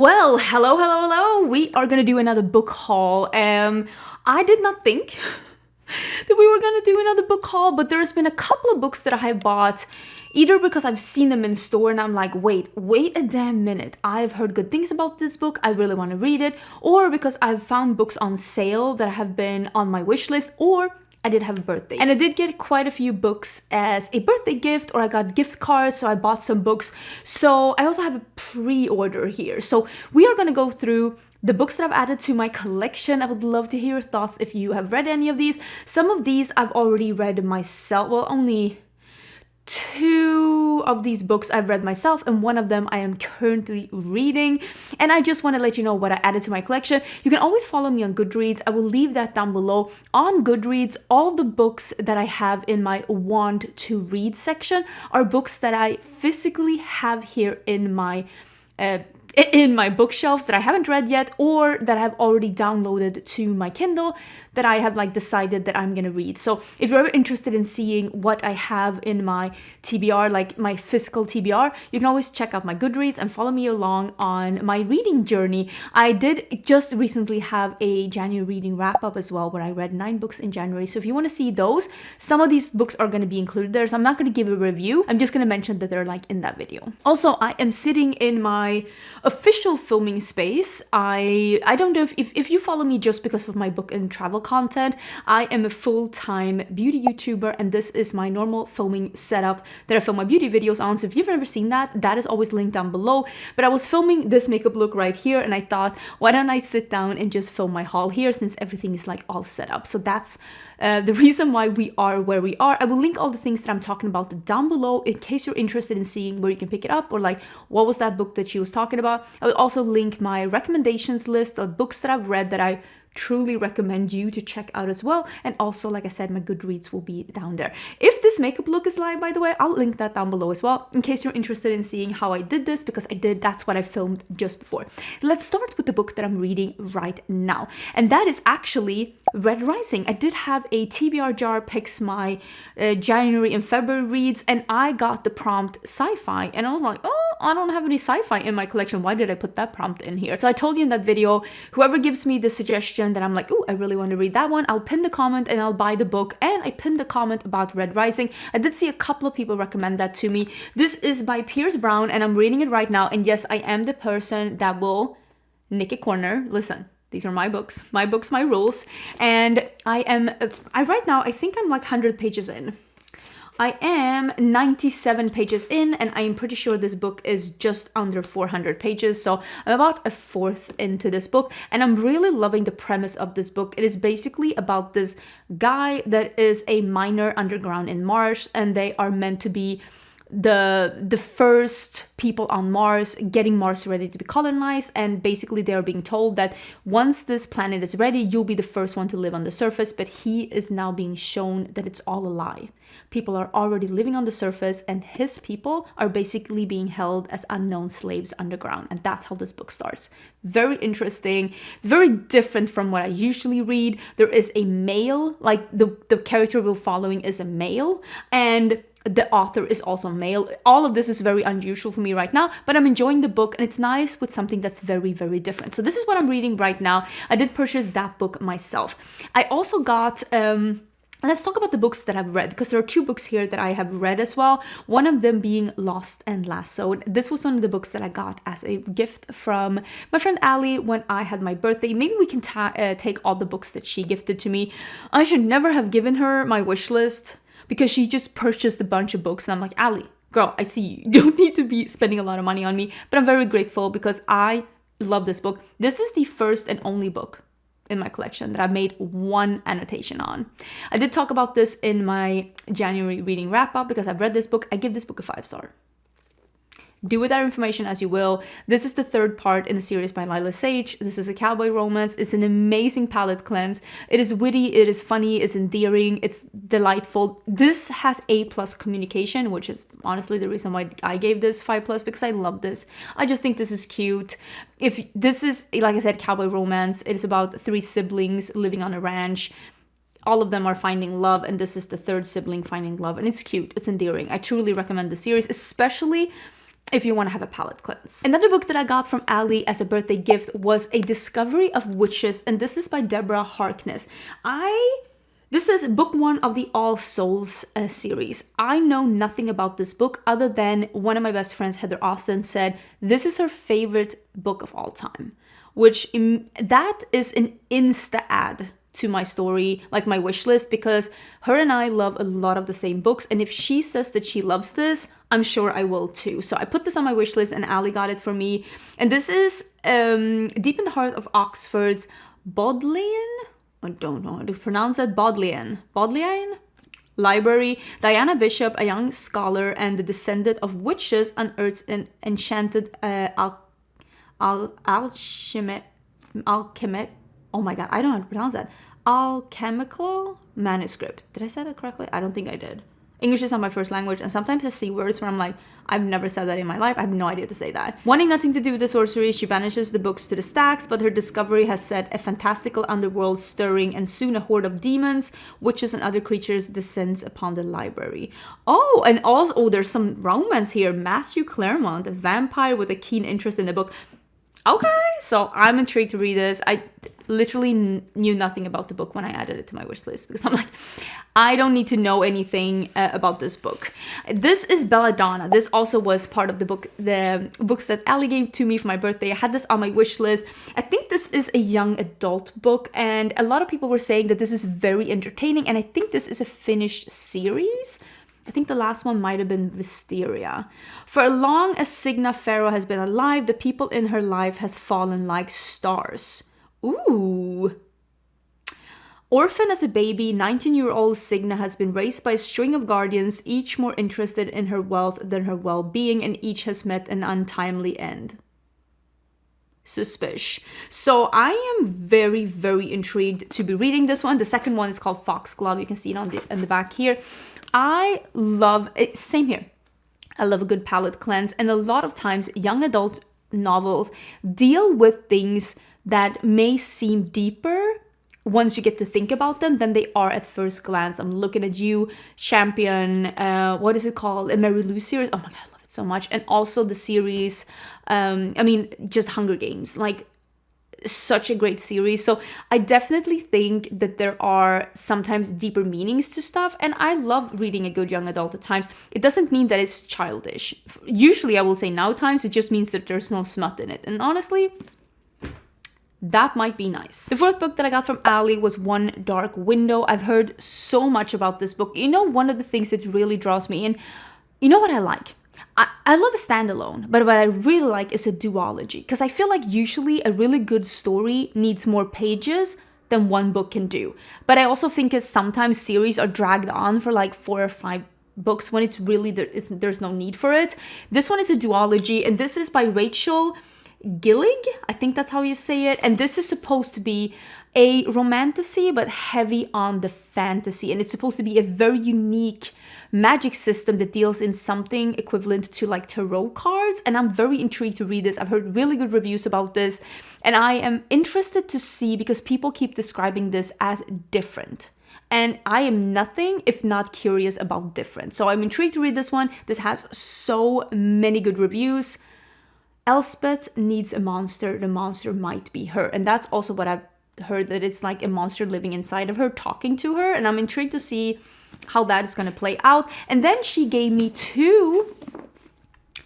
Well, hello. We are gonna do another book haul. I did not think that we were gonna do another book haul, but there's been a couple of books that I have bought either because I've seen them in store and I'm like, wait a damn minute. I've heard good things about this book. I really want to read it. Or because I've found books on sale that have been on my wish list, or I did have a birthday. And I did get quite a few books as a birthday gift, or I got gift cards, so I bought some books. So I also have a pre-order here. So we are gonna go through the books that I've added to my collection. I would love to hear your thoughts if you have read any of these. Some of these I've already read myself. Well, only 2 of these books I've read myself, and one of them I am currently reading. And I just want to let you know what I added to my collection. You can always follow me on Goodreads. I will leave that down below. On Goodreads, all the books that I have in my want to read section are books that I physically have here in my bookshelves that I haven't read yet, or that I've already downloaded to my Kindle that I have decided that I'm gonna read. So if you're ever interested in seeing what I have in my TBR, like my physical TBR, you can always check out my Goodreads and follow me along on my reading journey. I did just recently have a January reading wrap up as well, where I read 9 books in January. So if you want to see those, some of these books are going to be included there. So I'm not going to give a review. I'm just going to mention that they're in that video. Also, I am sitting in my official filming space. I don't know if you follow me just because of my book and travel content. I am a full-time beauty YouTuber, and this is my normal filming setup that I film my beauty videos on. So if you've never seen that, that is always linked down below. But I was filming this makeup look right here, and I thought, why don't I sit down and just film my haul here, since everything is all set up. So that's the reason why we are where we are. I will link all the things that I'm talking about down below in case you're interested in seeing where you can pick it up, or what was that book that she was talking about. I will also link my recommendations list of books that I've read that I truly recommend you to check out as well. And also, like I said, my Goodreads will be down there. If this makeup look is live, by the way, I'll link that down below as well, in case you're interested in seeing how I did this, because that's what I filmed just before. Let's start with the book that I'm reading right now, and that is actually Red Rising. I did have a TBR jar picks my January and February reads, and I got the prompt sci-fi, and I was like, oh, I don't have any sci-fi in my collection. Why did I put that prompt in here? So I told you in that video, whoever gives me the suggestion that I'm oh, I really want to read that one, I'll pin the comment and I'll buy the book. And I pinned the comment about Red Rising. I did see a couple of people recommend that to me. This is by Pierce Brown, and I'm reading it right now. And yes, I am the person that will nick a corner. Listen, these are my books, my rules. And right now, I think I'm 100 pages in. I am 97 pages in, and I am pretty sure this book is just under 400 pages. So I'm about a fourth into this book, and I'm really loving the premise of this book. It is basically about this guy that is a miner underground in Mars, and they are meant to be the first people on Mars, getting Mars ready to be colonized. And basically they're being told that once this planet is ready, you'll be the first one to live on the surface. But he is now being shown that it's all a lie. People are already living on the surface, and his people are basically being held as unknown slaves underground. And that's how this book starts. Very interesting. It's very different from what I usually read. There is a male, the character we're following is a male, and the author is also male. All of this is very unusual for me right now, but I'm enjoying the book, and it's nice with something that's very, very different. So this is what I'm reading right now. I did purchase that book myself. I also got let's talk about the books that I've read, because there are 2 books here that I have read as well. One of them being Lost and Lassoed. This was one of the books that I got as a gift from my friend Ali when I had my birthday. Maybe we can take all the books that she gifted to me. I should never have given her my wish list, because she just purchased a bunch of books, and I'm like, Ali, girl, I see you. You don't need to be spending a lot of money on me. But I'm very grateful, because I love this book. This is the first and only book in my collection that I made one annotation on. I did talk about this in my January reading wrap up, because I've read this book. I give this book a 5-star. Do with that information as you will. This is the 3rd part in the series by Lyla Sage. This is a cowboy romance. It's an amazing palate cleanse. It is witty, it is funny, it's endearing, it's delightful. This has A+ communication, which is honestly the reason why I gave this 5+, because I love this. I just think this is cute. If this is, like I said, cowboy romance, it is about 3 siblings living on a ranch. All of them are finding love, and this is the 3rd sibling finding love, and it's cute, it's endearing. I truly recommend the series, especially if you want to have a palate cleanse. Another book that I got from Ali as a birthday gift was A Discovery of Witches, and this is by Deborah Harkness. This is book 1 of the All Souls series. I know nothing about this book other than one of my best friends, Heather Austin, said this is her favorite book of all time, which that is an insta add to my story, like my wish list, because her and I love a lot of the same books, and if she says that she loves this, I'm sure I will too. So I put this on my wish list and Ali got it for me. And this is deep in the heart of Oxford's Bodleian, I don't know how to pronounce that, Bodleian library. Diana Bishop, a young scholar and the descendant of witches, unearths an enchanted alchemic, oh my god, I don't know how to pronounce that, alchemical manuscript. Did I say that correctly? I don't think I did. English is not my first language, and sometimes I see words where I'm like, I've never said that in my life. I have no idea to say that. Wanting nothing to do with the sorcery, she banishes the books to the stacks, but her discovery has set a fantastical underworld stirring, and soon a horde of demons, witches, and other creatures descends upon the library. Oh, and also, there's some romance here. Matthew Claremont, a vampire with a keen interest in the book. Okay, so I'm intrigued to read this. I literally knew nothing about the book when I added it to my wish list, because I'm like, I don't need to know anything about this book. This is Belladonna. This also was part of the books that Ali gave to me for my birthday. I had this on my wish list. I think this is a young adult book, and a lot of people were saying that this is very entertaining, and I think this is a finished series. I think the last one might have been Wisteria. For as long as Signa Farrow has been alive, the people in her life has fallen like stars. Ooh. Orphan as a baby, 19-year-old Signa has been raised by a string of guardians, each more interested in her wealth than her well-being, and each has met an untimely end. Suspish. So I am very, very intrigued to be reading this one. The second one is called Foxglove. You can see it on the back here. I love it. Same here. I love a good palate cleanse, and a lot of times young adult novels deal with things that may seem deeper once you get to think about them than they are at first glance. I'm looking at you, Champion, what is it called? A Mary Lou series. Oh my god, I love it so much. And also the series, just Hunger Games, like such a great series. So I definitely think that there are sometimes deeper meanings to stuff, and I love reading a good young adult at times. It doesn't mean that it's childish. Usually I will say now times, it just means that there's no smut in it. And honestly, that might be nice. The fourth book that I got from Ali was One Dark Window. I've heard so much about this book. You know, one of the things that really draws me in, you know what I like? I love a standalone, but what I really like is a duology, because I feel like usually a really good story needs more pages than one book can do. But I also think that sometimes series are dragged on for like 4 or 5 books when it's really, there's no need for it. This one is a duology, and this is by Rachel Gillig, I think that's how you say it, and this is supposed to be a romantasy but heavy on the fantasy, and it's supposed to be a very unique magic system that deals in something equivalent to like tarot cards, and I'm very intrigued to read this. I've heard really good reviews about this, and I am interested to see, because people keep describing this as different, and I am nothing if not curious about different. So I'm intrigued to read this one. This has so many good reviews. Elspeth needs a monster. The monster might be her. And that's also what I've heard, that it's like a monster living inside of her, talking to her. And I'm intrigued to see how that is going to play out. And then she gave me 2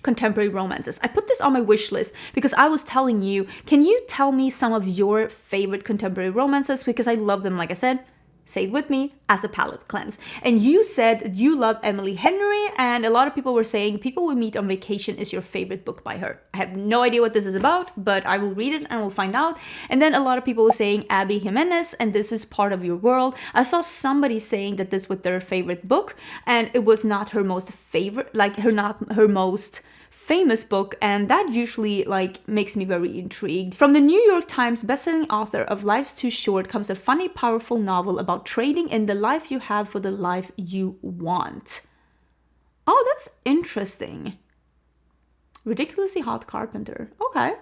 contemporary romances. I put this on my wish list because I was telling you, can you tell me some of your favorite contemporary romances? Because I love them, like I said, say it with me, as a palate cleanse. And you said you love Emily Henry, and a lot of people were saying People We Meet on Vacation is your favorite book by her. I have no idea what this is about, but I will read it and we'll find out. And then a lot of people were saying Abby Jimenez, and This Is Part of Your World. I saw somebody saying that this was their favorite book, and it was not her most favorite, like not her most famous book, and that usually like makes me very intrigued. From the New York Times bestselling author of Life's Too Short comes a funny, powerful novel about trading in the life you have for the life you want. Oh, that's interesting. Ridiculously Hot Carpenter. Okay.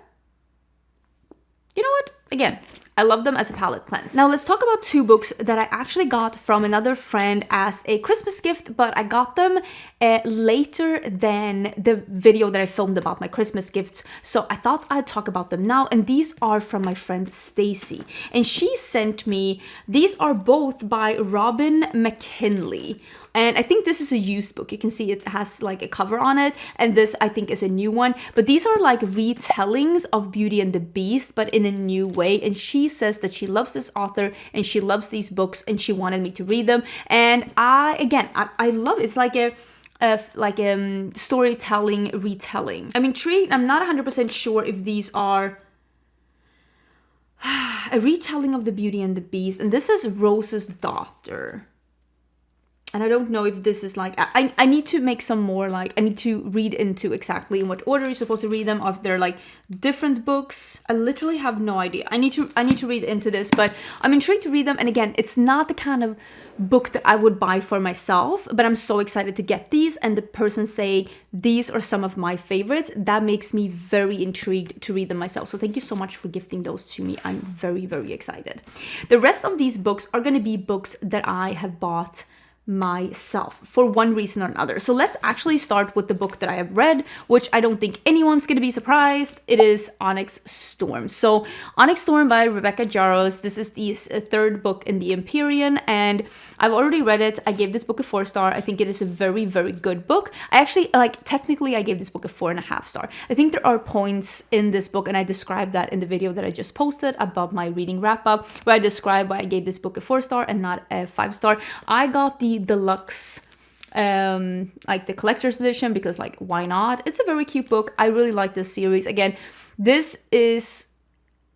You know what? Again, I love them as a palette cleanse. Now let's talk about 2 books that I actually got from another friend as a Christmas gift, but I got them later than the video that I filmed about my Christmas gifts. So I thought I'd talk about them now. And these are from my friend Stacy. And she sent me, these are both by Robin McKinley. And I think this is a used book. You can see it has like a cover on it. And this I think is a new one. But these are like retellings of Beauty and the Beast, but in a new way. And she says that she loves this author and she loves these books and she wanted me to read them. And I love it. It's like a storytelling retelling. I'm intrigued. I'm not 100% sure if these are a retelling of the Beauty and the Beast. And this is Rose's Daughter. And I don't know if this is like, I need to make some more, like, I need to read into exactly in what order you're supposed to read them, or if they're like different books. I literally have no idea. I need to read into this, but I'm intrigued to read them. And again, it's not the kind of book that I would buy for myself, but I'm so excited to get these. And the person say these are some of my favorites. That makes me very intrigued to read them myself. So thank you so much for gifting those to me. I'm very, very excited. The rest of these books are going to be books that I have bought myself for one reason or another. So let's actually start with the book that I have read, which I don't think anyone's gonna be surprised. It is Onyx Storm. So Onyx Storm by Rebecca Yarros. This is the 3rd book in the Empyrean, and I've already read it. I gave this book a 4-star. I think it is a very, very good book. I actually, technically I gave this book a 4.5 star. I think there are points in this book, and I described that in the video that I just posted about my reading wrap up, where I described why I gave this book a 4-star and not a 5-star. I got the deluxe like the collector's edition because like why not? It's a very cute book. I really like this series. Again, this is,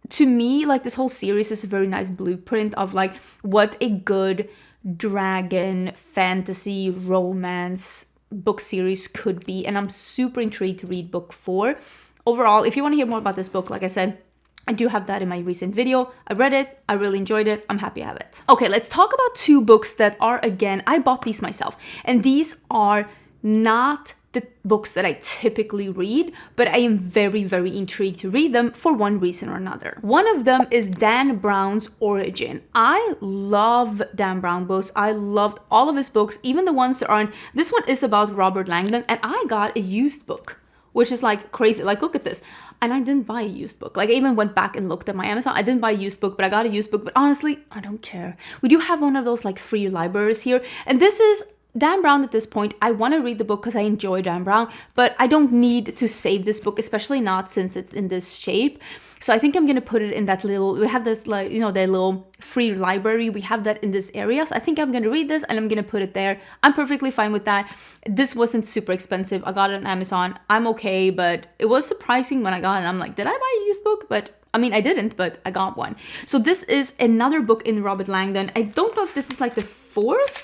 to me, like this whole series is a very nice blueprint of like what a good dragon fantasy romance book series could be, and I'm super intrigued to read book 4. Overall, if you want to hear more about this book, like I said, I do have that in my recent video. I read it. I really enjoyed it. I'm happy I have it. Okay, let's talk about 2 books that are, again, I bought these myself. And these are not the books that I typically read, but I am very, very intrigued to read them for one reason or another. One of them is Dan Brown's Origin. I love Dan Brown books. I loved all of his books, even the ones that aren't. This one is about Robert Langdon, and I got a used book, which is like crazy. Like, look at this. And I didn't buy a used book. Like, I even went back and looked at my Amazon. I didn't buy a used book, but I got a used book. But honestly, I don't care. We do have one of those like free libraries here. And this is Dan Brown at this point. I want to read the book because I enjoy Dan Brown, but I don't need to save this book, especially not since it's in this shape. So I think I'm going to put it in that little, we have this like, you know, the little free library. We have that in this area. So I think I'm going to read this and I'm going to put it there. I'm perfectly fine with that. This wasn't super expensive. I got it on Amazon. I'm okay, but it was surprising when I got it. I'm like, did I buy a used book? But I mean, I didn't, but I got one. So this is another book in Robert Langdon. I don't know if this is like the 4th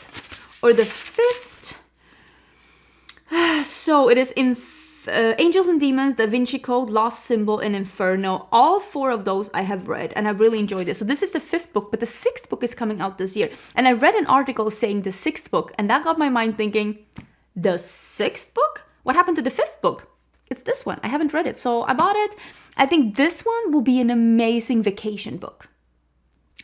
or the 5th. So it is in Angels and Demons, Da Vinci Code, Lost Symbol, and Inferno. All 4 of those I have read, and I really enjoyed it. So this is the 5th book, but the 6th book is coming out this year. And I read an article saying the 6th book, and that got my mind thinking, the 6th book? What happened to the 5th book? It's this one. I haven't read it, so I bought it. I think this one will be an amazing vacation book.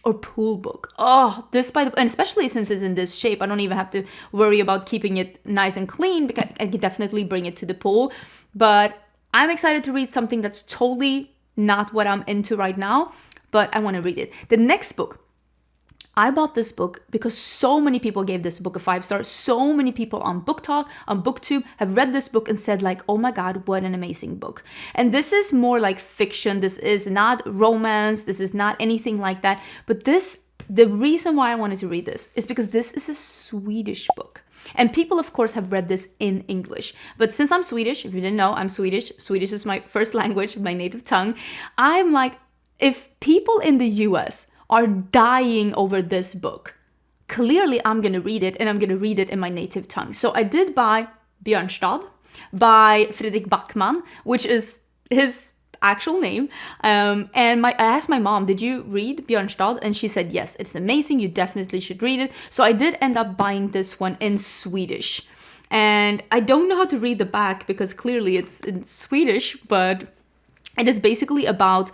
Or pool book. Oh, and especially since it's in this shape, I don't even have to worry about keeping it nice and clean because I can definitely bring it to the pool. But I'm excited to read something that's totally not what I'm into right now, but I want to read it. The next book, I bought this book because so many people gave this book a 5-star. So many people on Book Talk, on BookTube have read this book and said like, oh my God, what an amazing book. And this is more like fiction. This is not romance. This is not anything like that. But the reason why I wanted to read this is because this is a Swedish book. And people, of course, have read this in English. But since I'm Swedish, if you didn't know, I'm Swedish. Swedish is my first language, my native tongue. I'm like, if people in the US are dying over this book, clearly I'm going to read it, and I'm going to read it in my native tongue. So I did buy Björnstad by Fredrik Backman, which is his actual name. And I asked my mom, did you read Björnstad? And she said, yes, it's amazing. You definitely should read it. So I did end up buying this one in Swedish. And I don't know how to read the back because clearly it's in Swedish, but it is basically about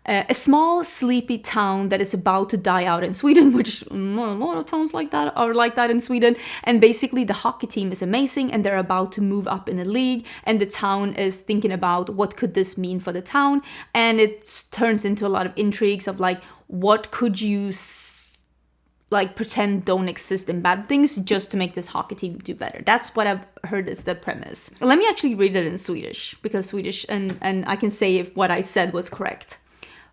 a small, sleepy town that is about to die out in Sweden, which a lot of towns like that are like that in Sweden. And basically the hockey team is amazing and they're about to move up in a league, and the town is thinking about what could this mean for the town. And it turns into a lot of intrigues of like, what could you like pretend don't exist in bad things just to make this hockey team do better. That's what I've heard is the premise. Let me actually read it in Swedish, because Swedish, and I can say if what I said was correct.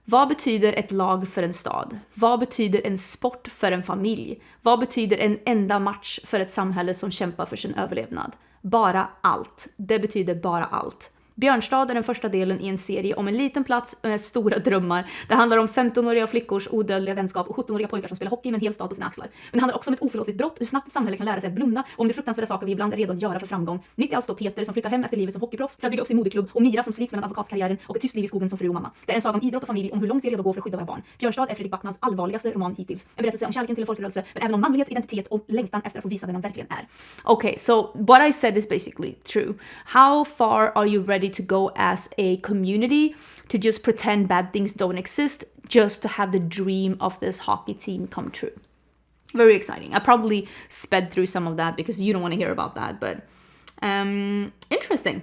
Vad betyder ett lag för en stad? Vad betyder en sport för en familj? Vad betyder en enda match för ett samhälle som kämpar för sin överlevnad? Bara allt. Det betyder bara allt. Björnstad är den första delen i en serie om en liten plats med stora drömmar. Det handlar om 15-åriga flickors odödliga vänskap och 17-åriga pojkar som spelar hockey med en hel stad på sina axlar. Men det handlar också om ett oförlåtligt brott, hur snabbt ett samhälle kan lära sig att blunda och om de fruktansvärda saker vi ibland är redo att göra för framgång. Mitt i allt står Peter som flyttar hem efter livet som hockeyproffs för att bygga upp sin modeklubb, och Mira som slits mellan advokatskarriären och ett tyst liv i skogen som fru och mamma. Det är en saga om idrott och familj, om hur långt vi är redo att gå för att skydda våra barn. Björnstad är Fredrik Backmans allvarligaste roman hittills. En berättelse om kärleken till en folkrörelse, men även om manlighet, identitet och längtan efter att få visa vem man verkligen är. Okay, so what I said is basically true. How far are you ready to go as a community to just pretend bad things don't exist just to have the dream of this hockey team come true? Very exciting. I probably sped through some of that because you don't want to hear about that, but interesting.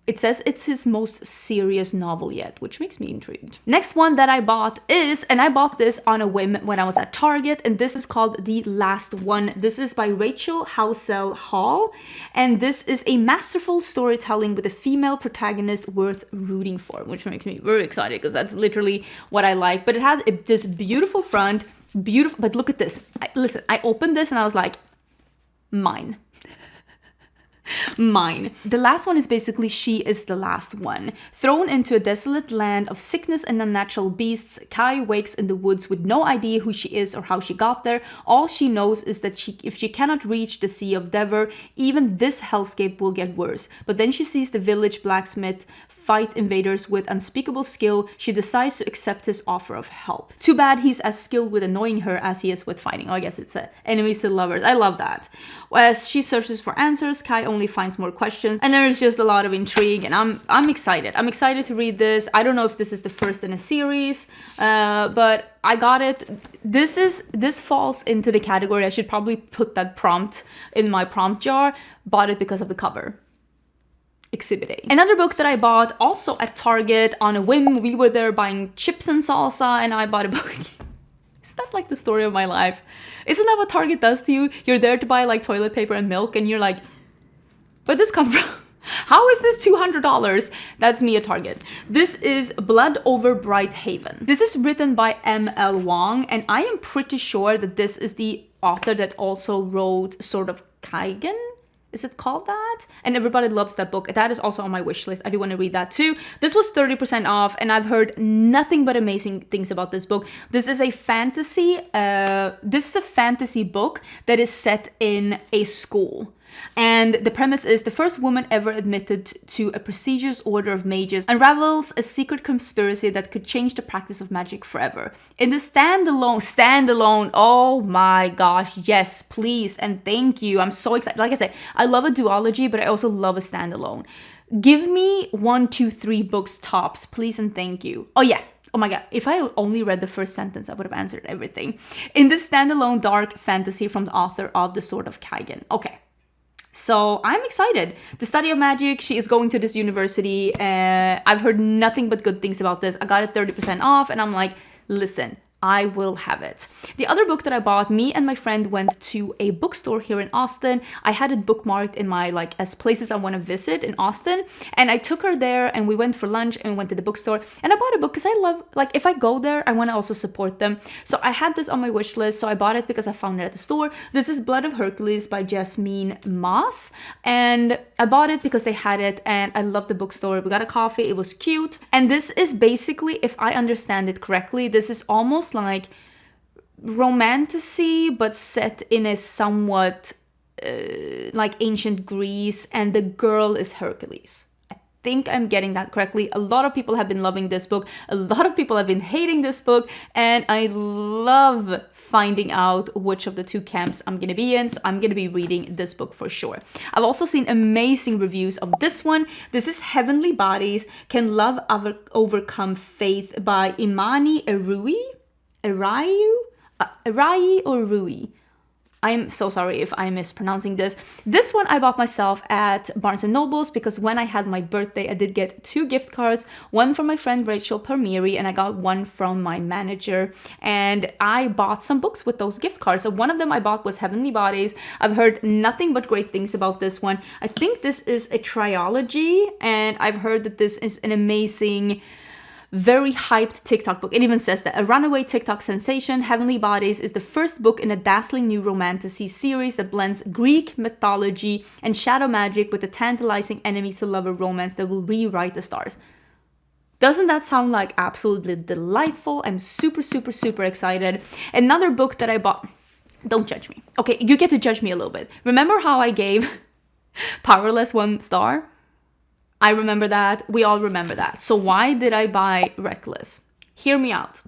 It says it's his most serious novel yet, which makes me intrigued. Next one that I bought is, and I bought this on a whim when I was at Target, and this is called The Last One. This is by Rachel Howzell Hall, and this is a masterful storytelling with a female protagonist worth rooting for, which makes me very excited because that's literally what I like. But it has this beautiful front, beautiful, but look at this. Listen, I opened this and I was like, mine. Mine. The last one is basically she is the last one. Thrown into a desolate land of sickness and unnatural beasts, Kai wakes in the woods with no idea who she is or how she got there. All she knows is that if she cannot reach the Sea of Deborah, even this hellscape will get worse. But then she sees the village blacksmith fight invaders with unspeakable skill. She decides to accept his offer of help. Too bad he's as skilled with annoying her as he is with fighting. Oh, I guess it's enemies to lovers. I love that. As she searches for answers, Kai only finds more questions, and there's just a lot of intrigue, and I'm excited. I'm excited to read this. I don't know if this is the first in a series, but I got it. This falls into the category. I should probably put that prompt in my prompt jar. Bought it because of the cover. Exhibit A. Another book that I bought also at Target on a whim. We were there buying chips and salsa, and I bought a book. Is that like the story of my life? Isn't that what Target does to you? You're there to buy like toilet paper and milk, and you're like, where'd this come from? How is this $200? That's me at Target. This is Blood Over Bright Haven. This is written by M.L. Wang, and I am pretty sure that this is the author that also wrote Sword of Kaigen. Is it called that? And everybody loves that book. That is also on my wish list. I do want to read that too. This was 30% off, and I've heard nothing but amazing things about this book. This is a fantasy. This is a fantasy book that is set in a school. And the premise is the first woman ever admitted to a prestigious order of mages unravels a secret conspiracy that could change the practice of magic forever. In the standalone, oh my gosh, yes, please, and thank you. I'm so excited. Like I said, I love a duology, but I also love a standalone. Give me 1, 2, 3 books tops, please and thank you. Oh yeah. Oh my god, if I only read the first sentence, I would have answered everything. In this standalone dark fantasy from the author of The Sword of Kaigen. Okay. So I'm excited. The study of magic, she is going to this university. I've heard nothing but good things about this. I got it 30% off, and I'm like, listen, I will have it. The other book that I bought, me and my friend went to a bookstore here in Austin. I had it bookmarked in my as places I want to visit in Austin, and I took her there and we went for lunch and went to the bookstore, and I bought a book because I love, if I go there, I want to also support them. So I had this on my wish list, so I bought it because I found it at the store. This is Blood of Hercules by Jasmine Moss, and I bought it because they had it, and I love the bookstore. We got a coffee, it was cute, and this is basically, if I understand it correctly, this is almost like romantasy but set in a somewhat like ancient Greece, and the girl is Hercules. I think I'm getting that correctly. A lot of people have been loving this book. A lot of people have been hating this book. And I love finding out which of the two camps I'm going to be in. So I'm going to be reading this book for sure. I've also seen amazing reviews of this one. This is Heavenly Bodies, Can Love Overcome Faith by Imani Erriu? Erriu or Rui? I'm so sorry if I'm mispronouncing this. This one I bought myself at Barnes & Noble's because when I had my birthday, I did get 2 gift cards, one from my friend Rachel Palmieri, and I got one from my manager. And I bought some books with those gift cards. So one of them I bought was Heavenly Bodies. I've heard nothing but great things about this one. I think this is a trilogy, and I've heard that this is an amazing, very hyped TikTok book. It even says that a runaway TikTok sensation, Heavenly Bodies is the first book in a dazzling new romantasy series that blends Greek mythology and shadow magic with a tantalizing enemies to lover romance that will rewrite the stars. Doesn't that sound like absolutely delightful? I'm super, super, super excited. Another book that I bought, don't judge me. Okay, you get to judge me a little bit. Remember how I gave Powerless 1 star? I remember that. We all remember that. So why did I buy Reckless? Hear me out.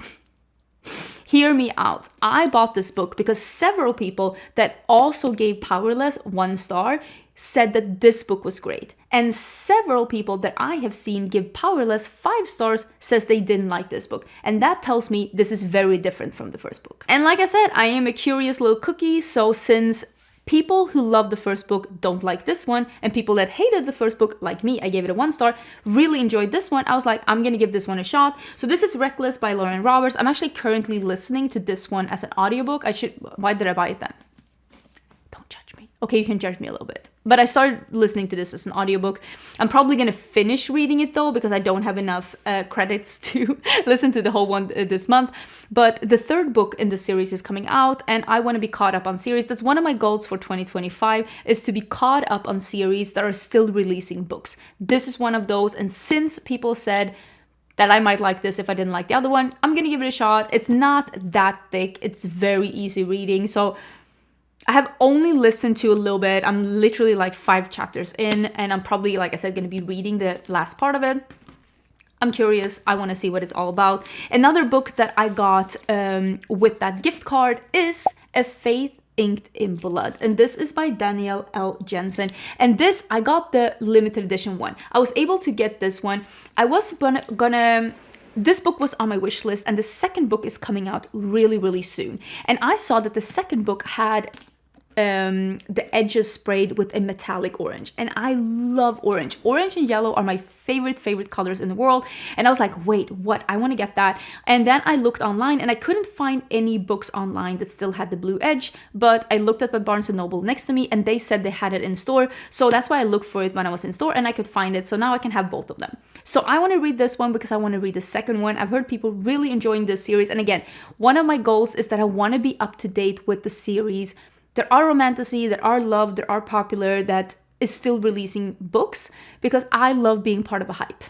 Hear me out. I bought this book because several people that also gave Powerless 1 star said that this book was great. And several people that I have seen give Powerless 5 stars says they didn't like this book. And that tells me this is very different from the first book. And like I said, I am a curious little cookie. So since people who love the first book don't like this one, and people that hated the first book, like me, I gave it a 1 star, really enjoyed this one. I was like, I'm gonna give this one a shot. So this is Reckless by Lauren Roberts. I'm actually currently listening to this one as an audiobook. Why did I buy it then? Don't judge me. Okay, you can judge me a little bit. But I started listening to this as an audiobook. I'm probably gonna finish reading it though, because I don't have enough credits to listen to the whole one this month. But the 3rd book in the series is coming out, and I want to be caught up on series. That's one of my goals for 2025, is to be caught up on series that are still releasing books. This is one of those, and since people said that I might like this if I didn't like the other one, I'm gonna give it a shot. It's not that thick, it's very easy reading. So I have only listened to a little bit. I'm literally like 5 chapters in, and I'm probably, like I said, gonna be reading the last part of it. I'm curious. I want to see what it's all about. Another book that I got with that gift card is A Faith Inked in Blood. And this is by Danielle L. Jensen. And this, I got the limited edition one. I was able to get this one. I was gonna this book was on my wish list, and the second book is coming out really, really soon. And I saw that the second book had the edges sprayed with a metallic orange, and I love orange. Orange and yellow are my favorite colors in the world, and I was like, wait, what? I want to get that. And then I looked online, and I couldn't find any books online that still had the blue edge, but I looked at the Barnes & Noble next to me, and they said they had it in store, so that's why I looked for it when I was in store, and I could find it, so now I can have both of them. So I want to read this one because I want to read the second one. I've heard people really enjoying this series, and again, one of my goals is that I want to be up to date with the series. There are romantasy, there are love, there are popular that is still releasing books, because I love being part of a hype.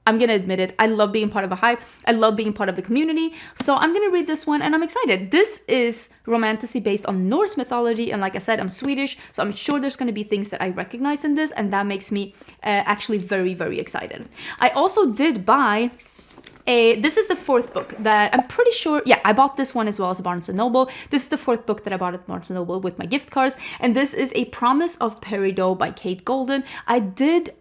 I'm gonna admit it. I love being part of a hype. I love being part of the community. So I'm gonna read this one, and I'm excited. This is romantasy based on Norse mythology, and like I said, I'm Swedish, so I'm sure there's gonna be things that I recognize in this, and that makes me actually very excited. I also did buy this is the 4th book that I'm pretty sure, yeah, I bought this one as well as Barnes & Noble. This is the 4th book that I bought at Barnes & Noble with my gift cards, and this is A Promise of Peridot by Kate Golden. I did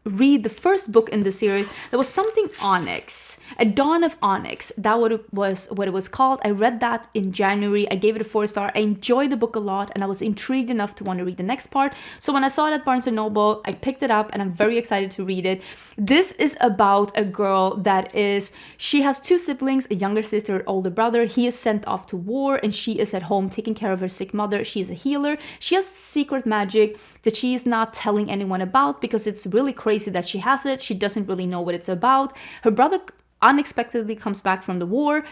read the first book in the series. There was something Onyx, A Dawn of Onyx. That what it was called. I read that in January. I gave it a 4 star. I enjoyed the book a lot, and I was intrigued enough to want to read the next part. So when I saw it at Barnes & Noble, I picked it up, and I'm very excited to read it. This is about a girl that she has 2 siblings, a younger sister, an older brother. He is sent off to war, and she is at home taking care of her sick mother. She is a healer. She has secret magic that she is not telling anyone about because it's really crazy that she has it. She doesn't really know what it's about. Her brother unexpectedly comes back from the war,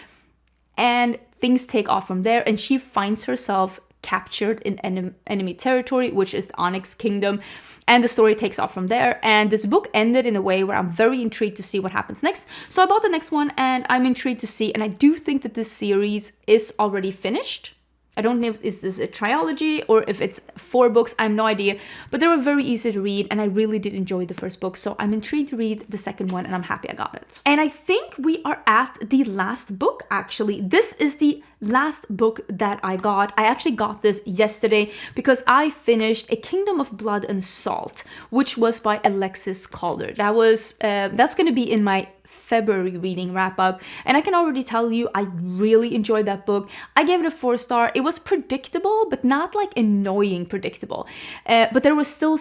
and things take off from there, and she finds herself captured in enemy territory, which is the Onyx Kingdom, and the story takes off from there. And this book ended in a way where I'm very intrigued to see what happens next. So I bought the next one, and I'm intrigued to see, and I do think that this series is already finished. I don't know if is this a trilogy or if it's 4 books, I have no idea, but they were very easy to read and I really did enjoy the first book, so I'm intrigued to read the second one and I'm happy I got it. And I think we are at the last book actually. This is the last book that I got. I actually got this yesterday because I finished A Kingdom of Blood and Salt, which was by Alexis Calder. That's going to be in my February reading wrap up, and I can already tell you I really enjoyed that book. I gave it a 4-star. It was predictable, but not like annoying predictable. But there was still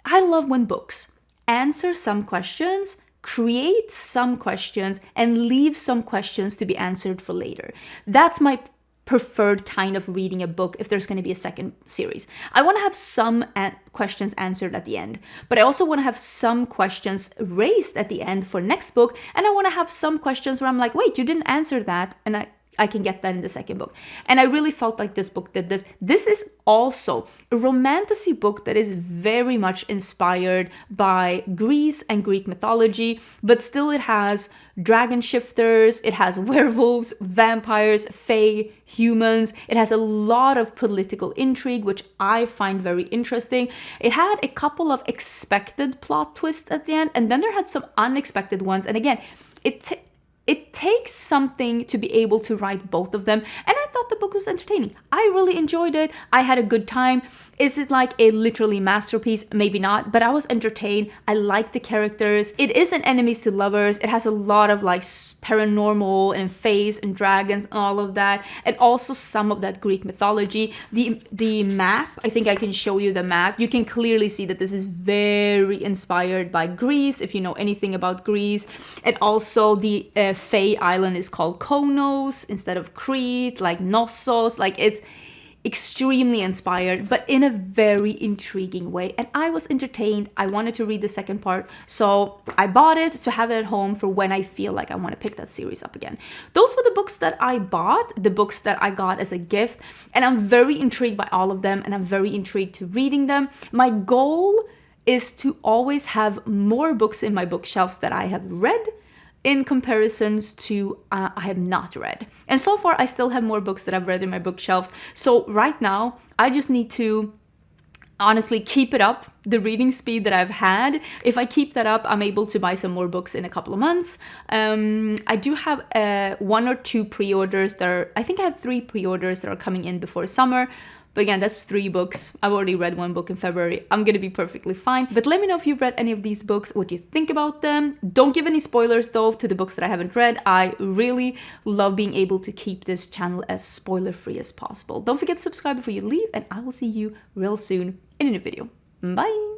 I love when books answer some questions, create some questions, and leave some questions to be answered for later. That's my preferred kind of reading a book if there's going to be a second series. I want to have some questions answered at the end, but I also want to have some questions raised at the end for next book, and I want to have some questions where I'm like, wait, you didn't answer that, and I can get that in the second book. And I really felt like this book did this. This is also a romantasy book that is very much inspired by Greece and Greek mythology, but still it has dragon shifters, it has werewolves, vampires, fae, humans. It has a lot of political intrigue, which I find very interesting. It had a couple of expected plot twists at the end, and then there had some unexpected ones. And again, it takes something to be able to write both of them, and I thought the book was entertaining. I really enjoyed it. I had a good time. Is it like a literally masterpiece? Maybe not, but I was entertained. I liked the characters. It is an enemies to lovers. It has a lot of like paranormal and faes and dragons and all of that, and also some of that Greek mythology. The map, I think I can show you the map. You can clearly see that this is very inspired by Greece, if you know anything about Greece. And also the fae island is called Konos instead of Crete, like Knossos. Like it's extremely inspired, but in a very intriguing way. And I was entertained. I wanted to read the second part, so I bought it to have it at home for when I feel like I want to pick that series up again. Those were the books that I bought, the books that I got as a gift, and I'm very intrigued by all of them, and I'm very intrigued to reading them. My goal is to always have more books in my bookshelves that I have read in comparisons to I have not read. And so far, I still have more books that I've read in my bookshelves. So right now, I just need to honestly keep it up, the reading speed that I've had. If I keep that up, I'm able to buy some more books in a couple of months. I do have 1 or 2 pre-orders I think I have 3 pre-orders that are coming in before summer. But again, that's 3 books. I've already read 1 book in February. I'm gonna be perfectly fine. But let me know if you've read any of these books, what you think about them. Don't give any spoilers though to the books that I haven't read. I really love being able to keep this channel as spoiler-free as possible. Don't forget to subscribe before you leave, and I will see you real soon in a new video. Bye!